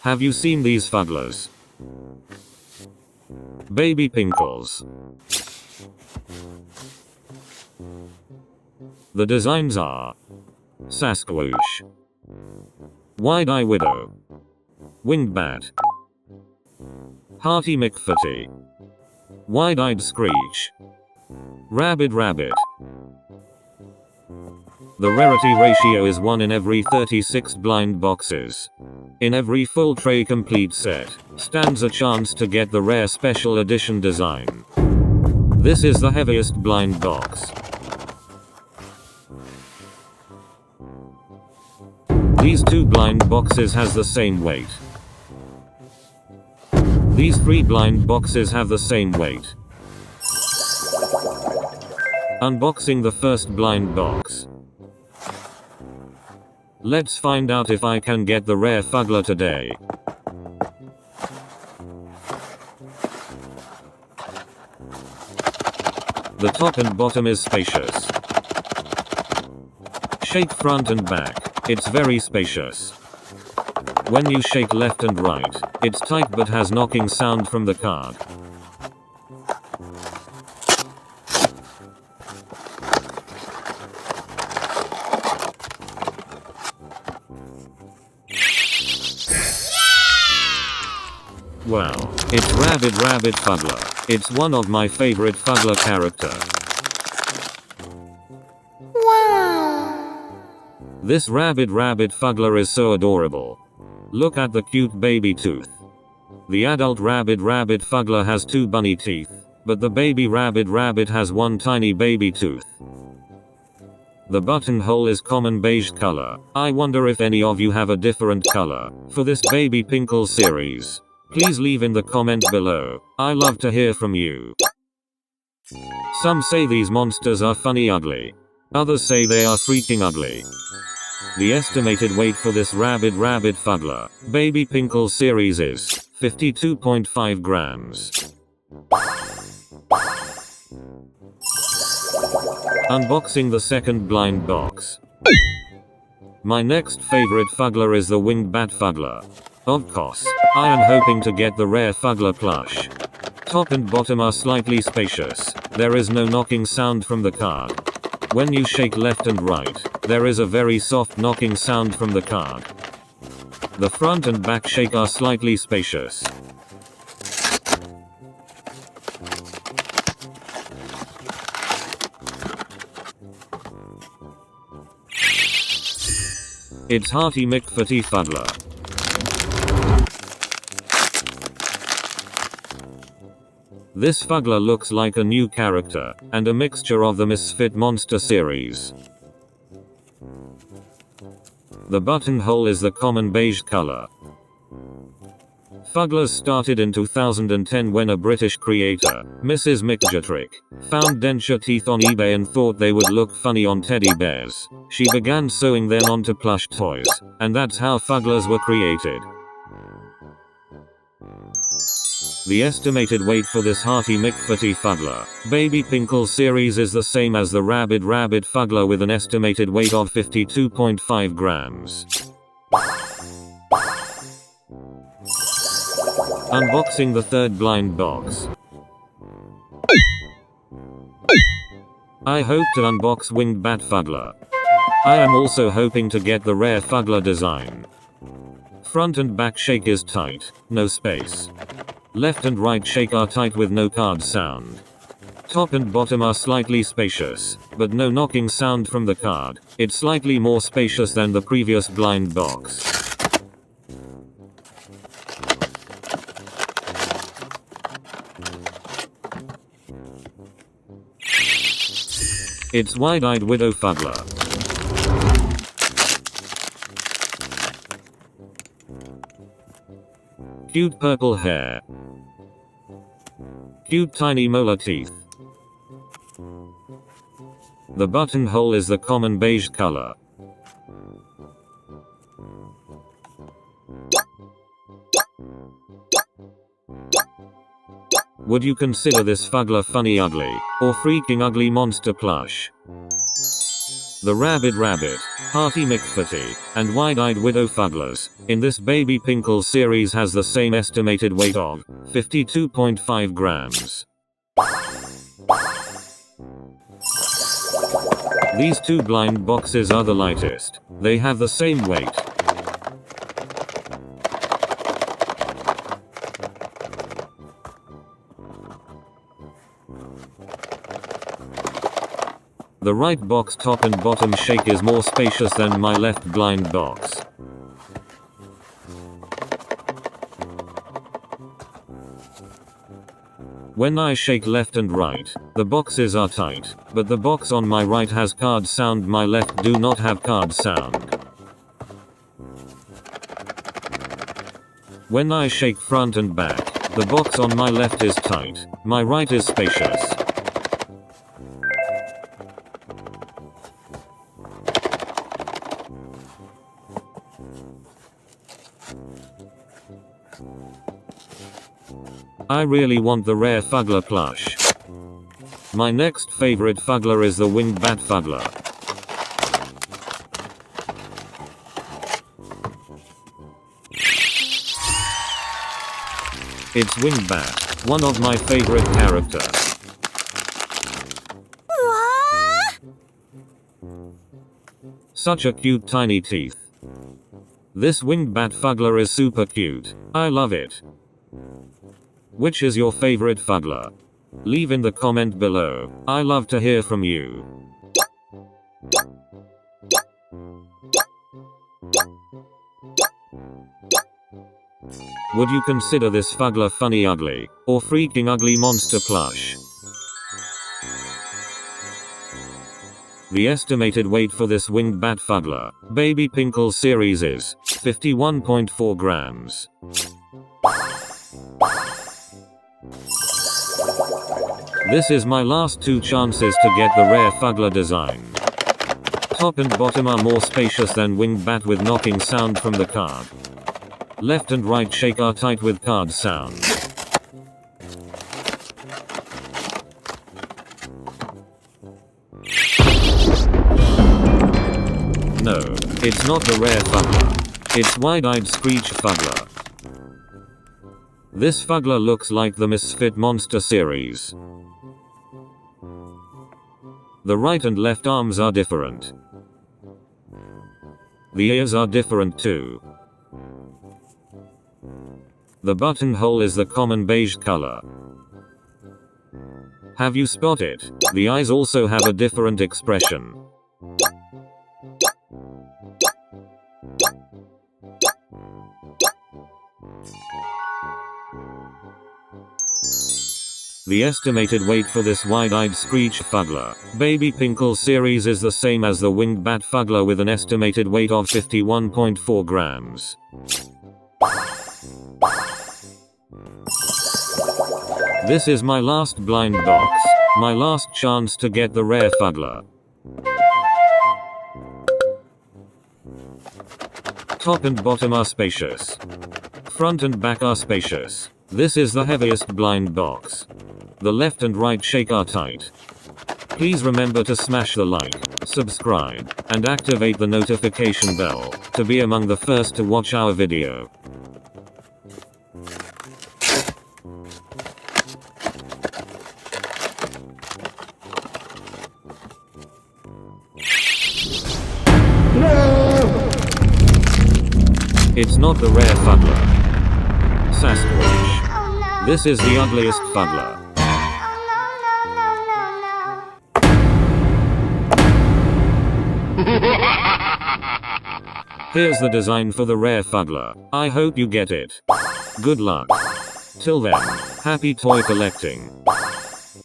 Have you seen these Fugglers? Baby Pinkles. The designs are Sasquoosh, Wide-Eye Widow, Winged Bat, Hearty McFarty, Wide-Eyed Screech, Rabid Rabbit. The rarity ratio is 1 in every 36 blind boxes. In every full tray complete set, stands a chance to get the rare special edition design. This is the heaviest blind box. These 2 blind boxes has the same weight. These 3 blind boxes have the same weight. Unboxing the first blind box. Let's find out if I can get the rare Fuggler today. The top and bottom is spacious. Shake front and back, it's very spacious. When you shake left and right, it's tight but has knocking sound from the card. Wow, it's Rabid Rabbit Fuggler. It's one of my favorite Fuggler character. Wow! This Rabid Rabbit Fuggler is so adorable. Look at the cute baby tooth. The adult Rabid Rabbit Fuggler has 2 bunny teeth, but the baby Rabid Rabbit has 1 tiny baby tooth. The buttonhole is common beige color. I wonder if any of you have a different color for this Baby Pinkles series. Please leave in the comment below. I love to hear from you. Some say these monsters are funny ugly. Others say they are freaking ugly. The estimated weight for this Rabid Rabbit Fuggler Baby Pinkles series is 52.5 grams. Unboxing the second blind box. My next favorite Fuggler is the Winged Bat Fuggler. Of course, I am hoping to get the rare Fuggler plush. Top and bottom are slightly spacious. There is no knocking sound from the card. When you shake left and right, there is a very soft knocking sound from the card. The front and back shake are slightly spacious. It's Hearty McFarty Fuggler. This Fuggler looks like a new character, and a mixture of the Misfit Monster series. The buttonhole is the common beige color. Fugglers started in 2010 when a British creator, Mrs. McJatrick, found denture teeth on eBay and thought they would look funny on teddy bears. She began sewing them onto plush toys, and that's how Fugglers were created. The estimated weight for this Hearty McFarty Fuggler Baby Pinkles series is the same as the Rabid Rabbit Fuggler with an estimated weight of 52.5 grams. Unboxing the third blind box. I hope to unbox Winged Bat Fuggler. I am also hoping to get the rare Fuggler design. Front and back shake is tight, no space. Left and right shake are tight with no card sound. Top and bottom are slightly spacious, but no knocking sound from the card. It's slightly more spacious than the previous blind box. It's Wide-Eyed Widow Fuggler. Cute purple hair. Cute tiny molar teeth. The buttonhole is the common beige color. Would you consider this Fuggler funny ugly, or freaking ugly monster plush? The Rabid Rabbit, Hearty McFarty, and Wide-Eyed Widow Fugglers, in this Baby Pinkles series has the same estimated weight of 52.5 grams. These two blind boxes are the lightest. They have the same weight. The right box top and bottom shake is more spacious than my left blind box. When I shake left and right, the boxes are tight, but the box on my right has card sound, my left do not have card sound. When I shake front and back, the box on my left is tight, my right is spacious. I really want the rare Fuggler plush. My next favorite Fuggler is the winged bat Fuggler. It's winged bat, one of my favorite characters. Such a cute tiny teeth. This winged bat Fuggler is super cute. I love it. Which is your favorite Fuggler? Leave in the comment below. I love to hear from you. Would you consider this Fuggler funny ugly, or freaking ugly monster plush? The estimated weight for this winged bat Fuggler Baby Pinkles series is 51.4 grams. This is my last two chances to get the rare Fuggler design. Top and bottom are more spacious than winged bat with knocking sound from the card. Left and right shake are tight with card sound. No, it's not the rare Fuggler. It's Wide-Eyed Screech Fuggler. This Fuggler looks like the Misfit Monster series. The right and left arms are different. The ears are different too. The buttonhole is the common beige color. Have you spotted? The eyes also have a different expression. The estimated weight for this Wide-Eyed Screech Fuggler Baby Pinkles series is the same as the winged bat Fuggler with an estimated weight of 51.4 grams. This is my last blind box, my last chance to get the rare Fuggler. Top and bottom are spacious. Front and back are spacious. This is the heaviest blind box. The left and right shake are tight. Please remember to smash the like, subscribe, and activate the notification bell to be among the first to watch our video. It's not the rare Fuggler. Sasquoosh. This is the ugliest Fuggler. Here's the design for the rare Fuggler. I hope you get it. Good luck. Till then, happy toy collecting.